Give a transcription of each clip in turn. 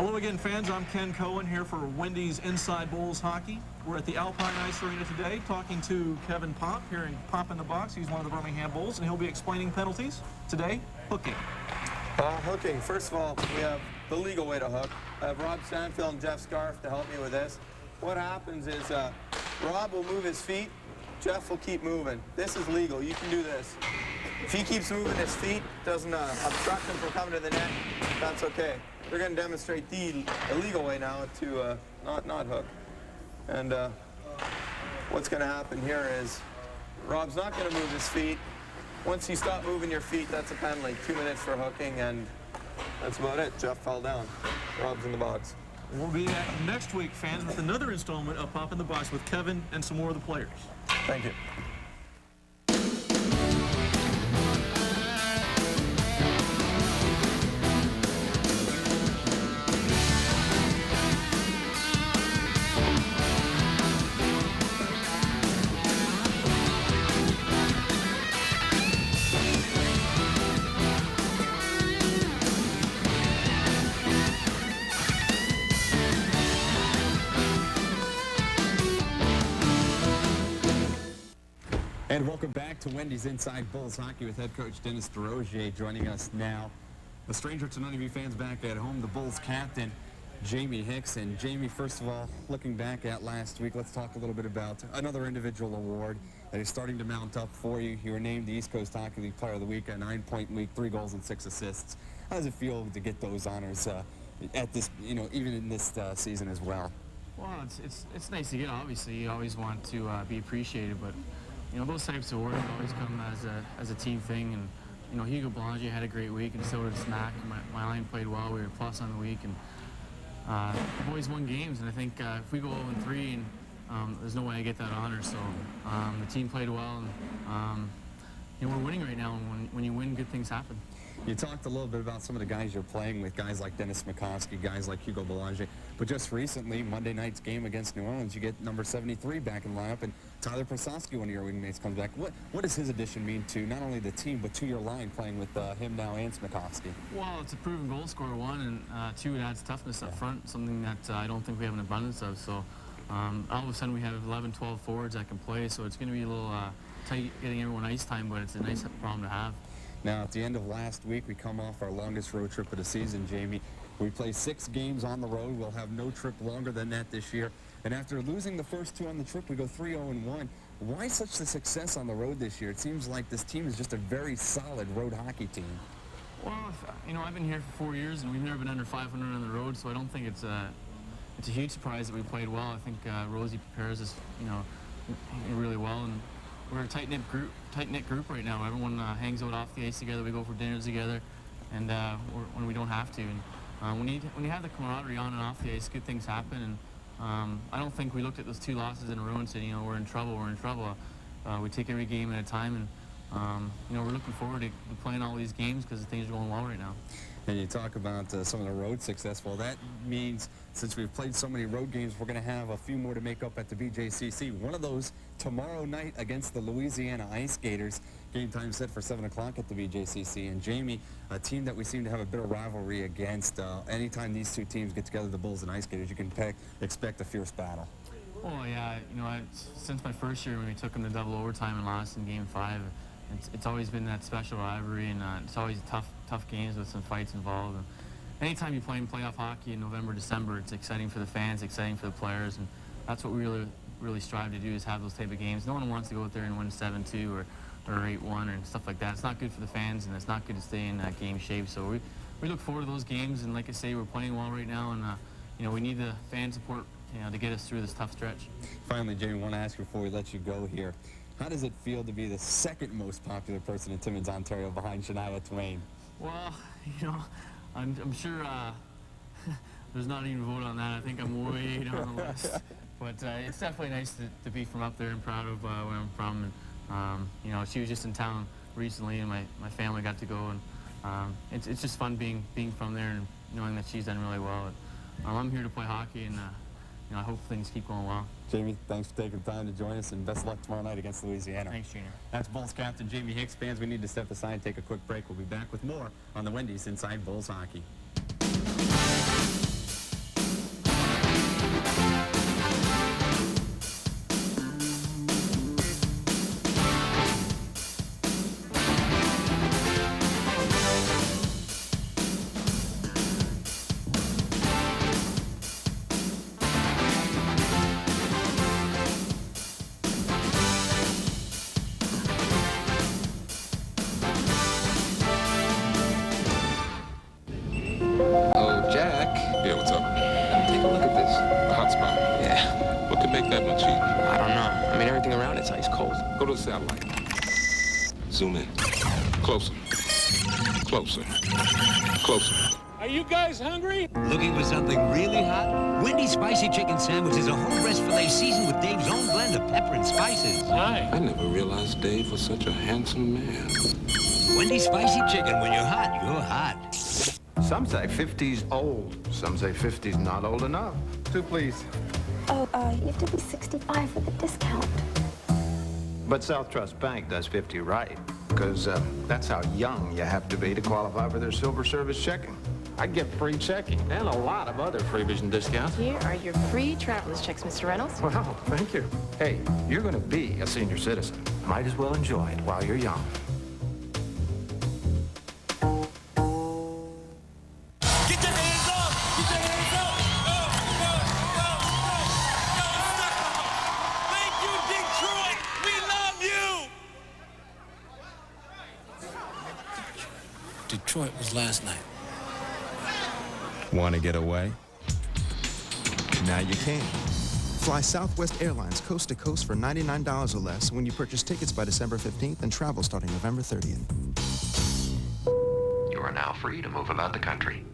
Hello again, fans. I'm Ken Cohen here for Wendy's Inside Bulls Hockey. We're at the Alpine Ice Arena today talking to Kevin Pop here in Pop in the Box. He's one of the Birmingham Bulls, and he'll be explaining penalties. Today, hooking. Hooking. First of all, we have the legal way to hook. I have Rob Stanfield and Jeff Scarf to help me with this. What happens is Rob will move his feet. Jeff will keep moving. This is legal. You can do this. If he keeps moving his feet, doesn't obstruct him from coming to the net, that's okay. We're going to demonstrate the illegal way now to not hook. And what's going to happen here is Rob's not going to move his feet. Once you stop moving your feet, that's a penalty. 2 minutes for hooking, and that's about it. Jeff fell down. Rob's in the box. We'll be back next week, fans, with another installment of Pop in the Box with Kevin and some more of the players. Thank you. And welcome back to Wendy's Inside Bulls Hockey with head coach Dennis DeRozier joining us now. A stranger to none of you fans back at home, the Bulls captain, Jamie Hicks. And Jamie, first of all, looking back at last week, let's talk a little bit about another individual award that is starting to mount up for you. You were named the East Coast Hockey League Player of the Week, a 9-point week, 3 goals and 6 assists. How does it feel to get those honors at this, even in this season as well? Well, it's nice to get. Obviously, you always want to be appreciated, but those types of awards always come as a team thing. And Hugo Belanger had a great week, and so did Smack. My line played well. We were plus on the week, and the boys won games. And I think if we go 0-3, and there's no way I get that honor. So the team played well, and we're winning right now. And when you win, good things happen. You talked a little bit about some of the guys you're playing with, guys like Dennis McCoskey, guys like Hugo Belanger. But just recently, Monday night's game against New Orleans, you get number 73 back in lineup, and Tyler Prasovsky, one of your wingmates, comes back. What does his addition mean to not only the team, but to your line playing with him now and McCoskey? Well, it's a proven goal scorer, one, and two, it adds toughness up front, something that I don't think we have an abundance of. So all of a sudden we have 11, 12 forwards that can play, so it's going to be a little tight getting everyone ice time, but it's a nice problem to have. Now, at the end of last week, we come off our longest road trip of the season, Jamie. We play 6 games on the road. We'll have no trip longer than that this year. And after losing the first 2 on the trip, we go 3-0-1. Why such a success on the road this year? It seems like this team is just a very solid road hockey team. Well, I've been here for 4 years, and we've never been under 500 on the road, so I don't think it's a huge surprise that we played well. I think Rosie prepares us, really well, and we're a tight-knit group right now. Everyone hangs out off the ice together. We go for dinners together, and when we don't have to. And when you have the camaraderie on and off the ice, good things happen. And I don't think we looked at those 2 losses in a row and said, we're in trouble. We're in trouble. We take every game at a time, and we're looking forward to playing all these games because things are going well right now. And you talk about some of the road success. Well, that means since we've played so many road games, we're going to have a few more to make up at the BJCC. One of those tomorrow night against the Louisiana Ice Skaters. Game time set for 7 o'clock at the BJCC. And Jamie, a team that we seem to have a bit of rivalry against. Anytime these 2 teams get together, the Bulls and Ice Skaters, you can expect a fierce battle. Oh yeah, since my first year when we took them to double overtime and lost in Game 5, it's always been that special rivalry, and it's always tough games with some fights involved. And anytime you play in playoff hockey in November, December, it's exciting for the fans, exciting for the players, and that's what we really strive to do, is have those type of games. No one wants to go out there and win 7-2 or 8-1 or stuff like that. It's not good for the fans, and it's not good to stay in game shape. So we look forward to those games, and like I say, we're playing well right now, and we need the fan support to get us through this tough stretch. Finally, Jamie, I want to ask you before we let you go here. How does it feel to be the 2nd most popular person in Timmins, Ontario, behind Shania Twain? Well, I'm sure there's not even a vote on that. I think I'm way down the list. But it's definitely nice to be from up there and proud of where I'm from. And she was just in town recently, and my family got to go, and it's just fun being from there and knowing that she's done really well. And, I'm here to play hockey, and I hope things keep going well. Jamie, thanks for taking the time to join us, and best of luck tomorrow night against Louisiana. Thanks, Junior. That's Bulls captain Jamie Hicks. Fans, we need to step aside and take a quick break. We'll be back with more on the Wendy's Inside Bulls Hockey. Go to the satellite. Zoom in. Closer. Closer. Closer. Are you guys hungry? Looking for something really hot? Wendy's Spicy Chicken Sandwich is a whole breast filet seasoned with Dave's own blend of pepper and spices. Hi. I never realized Dave was such a handsome man. Wendy's Spicy Chicken. When you're hot. Some say 50's old. Some say 50's not old enough. Two, please. Oh, you have to be 65 with a discount. But South Trust Bank does 50 right, because that's how young you have to be to qualify for their silver service checking. I get free checking and a lot of other freebies and discounts. Here are your free traveler's checks, Mr. Reynolds. Wow, thank you. Hey, you're going to be a senior citizen. Might as well enjoy it while you're young. Get your hands up! Get your hands up! Thank you, Detroit! We love you! Detroit was last night. Want to get away? Now you can. Fly Southwest Airlines coast to coast for $99 or less when you purchase tickets by December 15th and travel starting November 30th. You are now free to move about the country.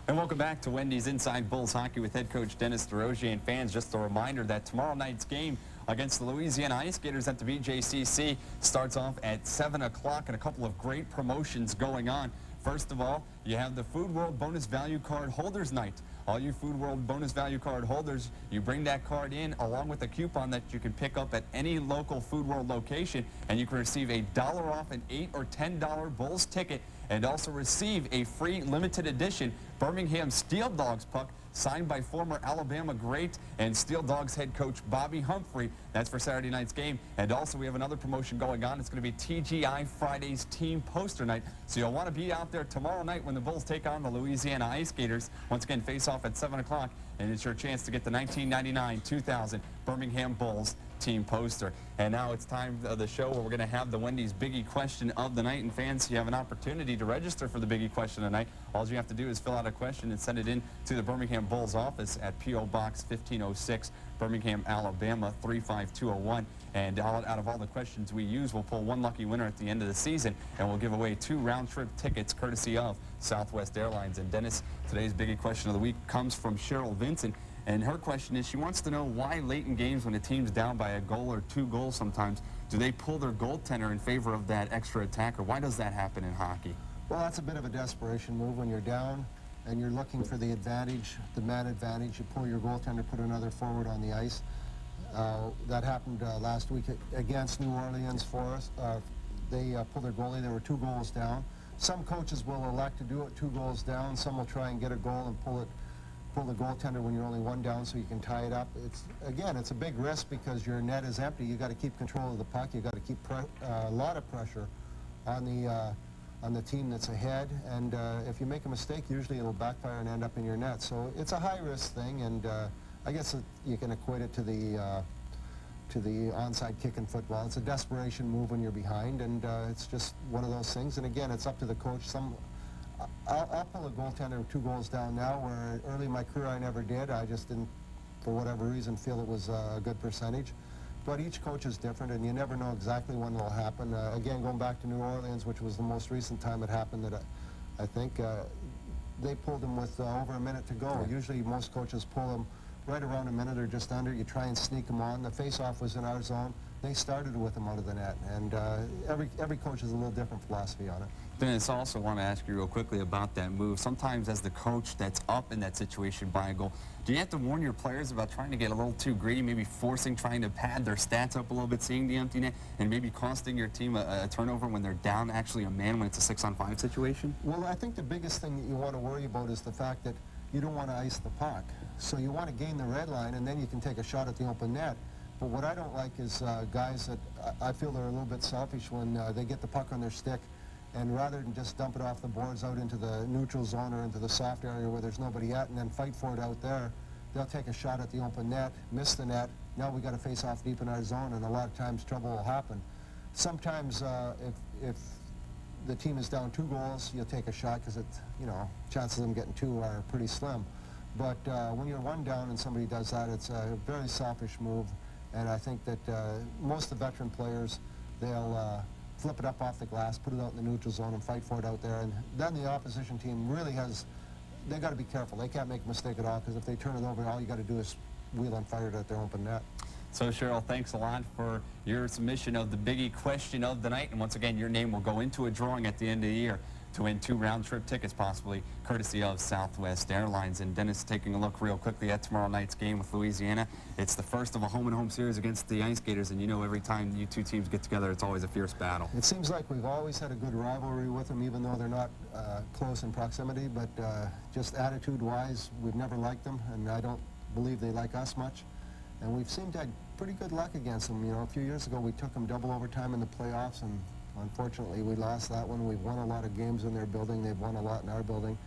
And welcome back to Wendy's Inside Bulls Hockey with head coach Dennis DeRozier. And fans, just a reminder that tomorrow night's game against the Louisiana Ice Gators at the BJCC starts off at 7 o'clock, and a couple of great promotions going on. First of all, you have the Food World Bonus Value Card Holders Night. All you Food World Bonus Value Card holders, you bring that card in along with a coupon that you can pick up at any local Food World location, and you can receive $1 off an $8 or $10 Bulls ticket, and also receive a free limited edition Birmingham Steel Dogs puck signed by former Alabama great and Steel Dogs head coach Bobby Humphrey. That's for Saturday night's game. And also we have another promotion going on. It's going to be TGI Fridays Team Poster Night. So you'll want to be out there tomorrow night when the Bulls take on the Louisiana Ice Gators. Once again, face off at 7 o'clock, and it's your chance to get the 1999-2000 Birmingham Bulls team poster. And now it's time of the show where we're going to have the Wendy's Biggie Question of the Night. And fans, you have an opportunity to register for the Biggie Question of the Night. All you have to do is fill out a question and send it in to the Birmingham Bulls office at P.O. Box 1506, Birmingham, Alabama 35201. And out of all the questions we use, we'll pull one lucky winner at the end of the season, and we'll give away 2 round-trip tickets courtesy of Southwest Airlines. And Dennis, today's Biggie Question of the Week comes from Cheryl Vincent. And her question is, she wants to know why late in games when a team's down by a goal or 2 goals sometimes, do they pull their goaltender in favor of that extra attacker? Why does that happen in hockey? Well, that's a bit of a desperation move when you're down and you're looking for the advantage, the man advantage. You pull your goaltender, put another forward on the ice. That happened last week against New Orleans for us. They pulled their goalie. There were 2 goals down. Some coaches will elect to do it 2 goals down. Some will try and get a goal and pull the goaltender when you're only 1 down so you can tie it up. It's a big risk because your net is empty. You got to keep control of the puck. You got to keep a lot of pressure on the team that's ahead. And if you make a mistake, usually it'll backfire and end up in your net. So it's a high risk thing, and I guess you can equate it to the onside kick in football. It's a desperation move when you're behind, and it's just one of those things. And again, it's up to the coach. I'll pull a goaltender 2 goals down now, where early in my career I never did. I just didn't, for whatever reason, feel it was a good percentage. But each coach is different, and you never know exactly when it'll happen. Again, going back to New Orleans, which was the most recent time it happened, that I think they pulled him with over a minute to go. Right. Usually most coaches pull them right around a minute or just under. You try and sneak them on. The face-off was in our zone. They started with him out of the net, and every coach has a little different philosophy on it. Dennis, I also want to ask you real quickly about that move. Sometimes as the coach that's up in that situation by a goal, do you have to warn your players about trying to get a little too greedy, maybe trying to pad their stats up a little bit, seeing the empty net, and maybe costing your team a turnover when they're down actually a man when it's a 6-on-5 situation? Well, I think the biggest thing that you want to worry about is the fact that you don't want to ice the puck. So you want to gain the red line, and then you can take a shot at the open net. But what I don't like is guys that I feel they're a little bit selfish when they get the puck on their stick, and rather than just dump it off the boards out into the neutral zone or into the soft area where there's nobody at and then fight for it out there, they'll take a shot at the open net, miss the net. Now we got to face off deep in our zone, and a lot of times trouble will happen. Sometimes if the team is down 2 goals, you'll take a shot because chances of them getting 2 are pretty slim. But when you're 1 down and somebody does that, it's a very selfish move. And I think that most of the veteran players, they'll flip it up off the glass, put it out in the neutral zone, and fight for it out there. And then the opposition team really has, they got to be careful. They can't make a mistake at all, because if they turn it over, all you got to do is wheel and fire it at their open net. So, Cheryl, thanks a lot for your submission of the biggie question of the night. And once again, your name will go into a drawing at the end of the year to win 2 round-trip tickets, possibly courtesy of Southwest Airlines. And Dennis, taking a look real quickly at tomorrow night's game with Louisiana. It's the first of a home-and-home series against the Ice Gators, and you know every time you two teams get together, it's always a fierce battle. It seems like we've always had a good rivalry with them, even though they're not close in proximity, but just attitude-wise, we've never liked them, and I don't believe they like us much. And we've seemed to have pretty good luck against them. You know, a few years ago, we took them double overtime in the playoffs, and unfortunately, we lost that one. We've won a lot of games in their building. They've won a lot in our building.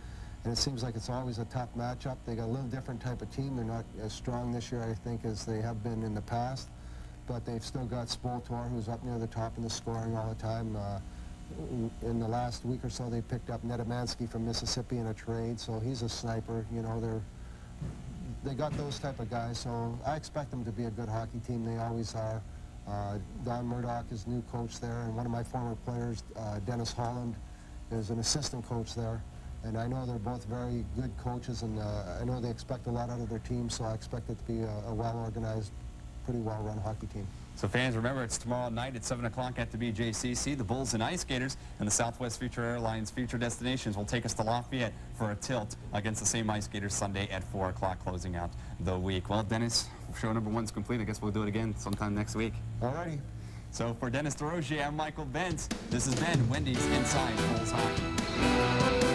And it seems like it's always a tough matchup. They got a little different type of team. They're not as strong this year, I think, as they have been in the past. But they've still got Spoltor, who's up near the top in the scoring all the time. In the last week or so, they picked up Nedemansky from Mississippi in a trade, so he's a sniper. You know, they got those type of guys, so I expect them to be a good hockey team. They always are. Don Murdoch is new coach there, and one of my former players, Dennis Holland, is an assistant coach there. And I know they're both very good coaches, and I know they expect a lot out of their team, so I expect it to be a well-organized, pretty well-run hockey team. So fans, remember, it's tomorrow night at 7 o'clock at the BJCC. The Bulls and Ice Gators and the Southwest Future Airlines Future Destinations will take us to Lafayette for a tilt against the same Ice Gators Sunday at 4 o'clock, closing out the week. Well, Dennis, show number 1's complete. I guess we'll do it again sometime next week. All righty. So for Dennis DeRozier, I'm Michael Benz. This has been Wendy's Inside Bulls Hockey.